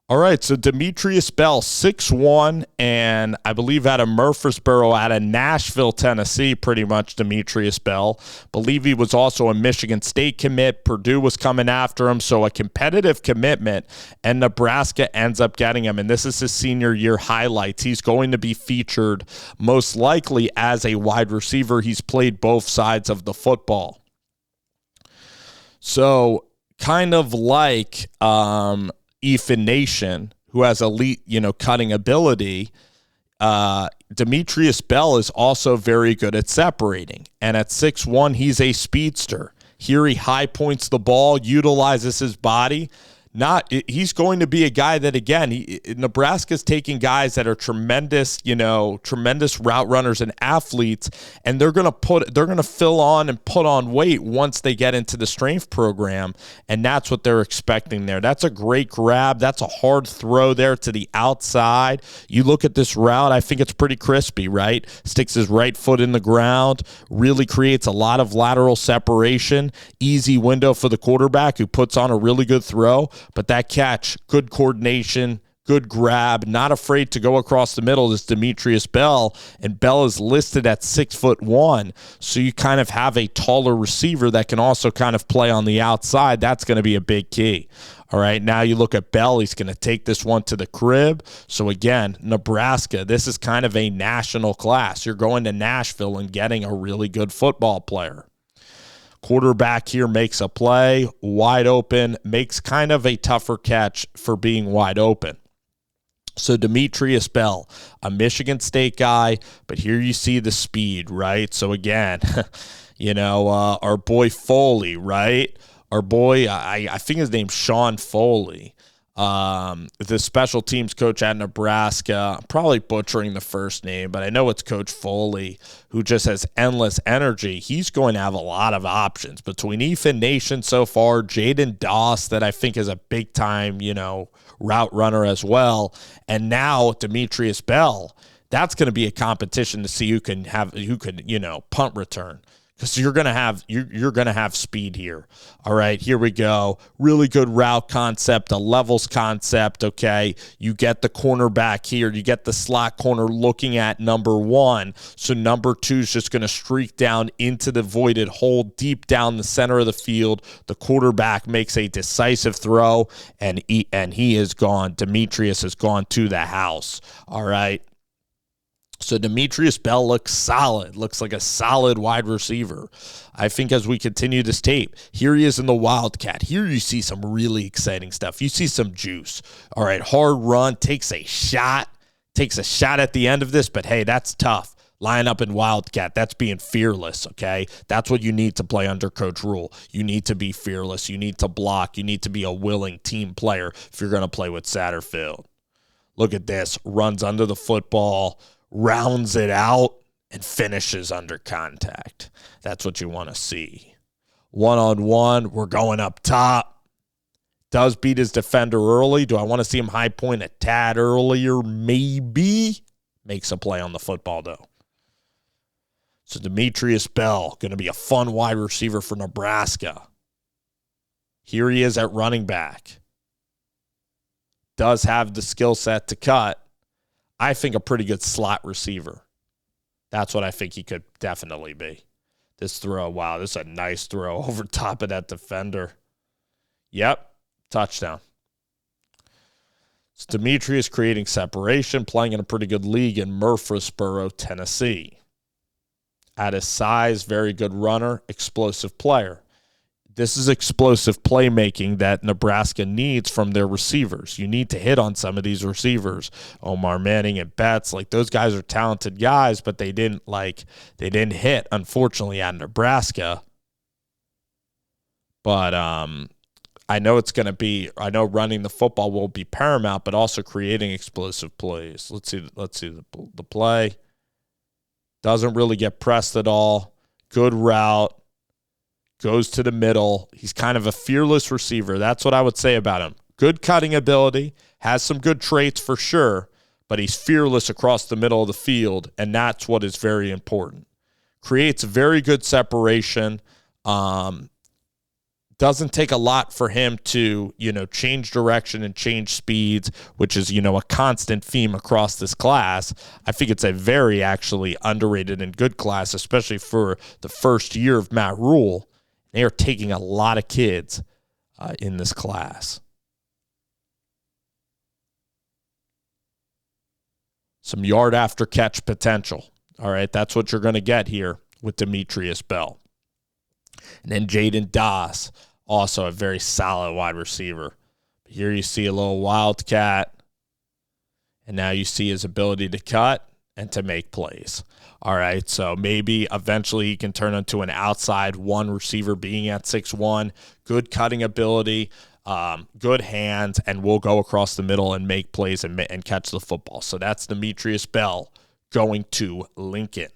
All right, so Demetrius Bell, 6'1", and I believe out of Murfreesboro, out of Nashville, Tennessee, pretty much Demetrius Bell. Believe he was also a Michigan State commit. Purdue was coming after him, so a competitive commitment, and Nebraska ends up getting him, and this is his senior year highlights. He's going to be featured most likely as a wide receiver. He's played both sides of the football. So kind of like Ethan Nation, who has elite, cutting ability, Demetrius Bell is also very good at separating. And at 6'1", he's a speedster. Here he high points the ball, utilizes his body. He's going to be a guy that, again, Nebraska's taking guys that are tremendous route runners and athletes, and they're going to fill on and put on weight once they get into the strength program, and that's what they're expecting there. That's a great grab. That's a hard throw there to the outside. You look at this route, I think it's pretty crispy, right? Sticks his right foot in the ground, really creates a lot of lateral separation, easy window for the quarterback who puts on a really good throw. But that catch, good coordination, good grab, not afraid to go across the middle is Demetrius Bell, and Bell is listed at 6'1", so you kind of have a taller receiver that can also kind of play on the outside. That's going to be a big key. All right, now you look at Bell. He's going to take this one to the crib. So, again, Nebraska, this is kind of a national class. You're going to Nashville and getting a really good football player. Quarterback here makes a play, wide open, makes kind of a tougher catch for being wide open. So Demetrius Bell, a Michigan State guy, but here you see the speed, right? So again, our boy Foley, right? Our boy, I think his name's Sean Foley. The special teams coach at Nebraska. I'm probably butchering the first name, but I know it's Coach Foley, who just has endless energy. He's going to have a lot of options between Ethan Nation so far, Jaden Doss, that I think is a big time, route runner as well, and now Demetrius Bell. That's going to be a competition to see who can punt return. Because you're gonna have speed here. All right, here we go. Really good route concept, a levels concept. Okay, you get the cornerback here. You get the slot corner looking at number one. So number two is just gonna streak down into the voided hole deep down the center of the field. The quarterback makes a decisive throw, and he is gone. Demetrius has gone to the house. All right. So Demetrius Bell looks solid, looks like a solid wide receiver. I think as we continue this tape, here he is in the Wildcat. Here you see some really exciting stuff. You see some juice. All right, hard run, takes a shot at the end of this, but hey, that's tough. Line up in Wildcat, that's being fearless, okay? That's what you need to play under Coach Rule. You need to be fearless. You need to block. You need to be a willing team player if you're going to play with Satterfield. Look at this. Runs under the football, rounds it out, and finishes under contact. That's what you want to see. One-on-one, we're going up top. Does beat his defender early. Do I want to see him high point a tad earlier? Maybe. Makes a play on the football, though. So Demetrius Bell, going to be a fun wide receiver for Nebraska. Here he is at running back. Does have the skill set to cut. I think a pretty good slot receiver. That's what I think he could definitely be. This throw, wow, this is a nice throw over top of that defender. Yep, touchdown. It's Demetrius creating separation, playing in a pretty good league in Murfreesboro, Tennessee. At his size, very good runner, explosive player. This is explosive playmaking that Nebraska needs from their receivers. You need to hit on some of these receivers. Omar Manning and Betts, those guys are talented guys, but they didn't hit, unfortunately, at Nebraska. But I know running the football will be paramount, but also creating explosive plays. Let's see the play. Doesn't really get pressed at all. Good route. Goes to the middle. He's kind of a fearless receiver. That's what I would say about him. Good cutting ability, has some good traits for sure, but he's fearless across the middle of the field, and that's what is very important. Creates very good separation. doesn't take a lot for him to, change direction and change speeds, which is, a constant theme across this class. I think it's a very actually underrated and good class, especially for the first year of Matt Rule. They are taking a lot of kids in this class. Some yard after catch potential. All right, that's what you're going to get here with Demetrius Bell. And then Jaden Doss, also a very solid wide receiver. Here you see a little wildcat, and now you see his ability to cut and to make plays. All right, so maybe eventually he can turn into an outside one receiver being at 6'1", good cutting ability, good hands, and will go across the middle and make plays and catch the football. So that's Demetrius Bell going to Lincoln.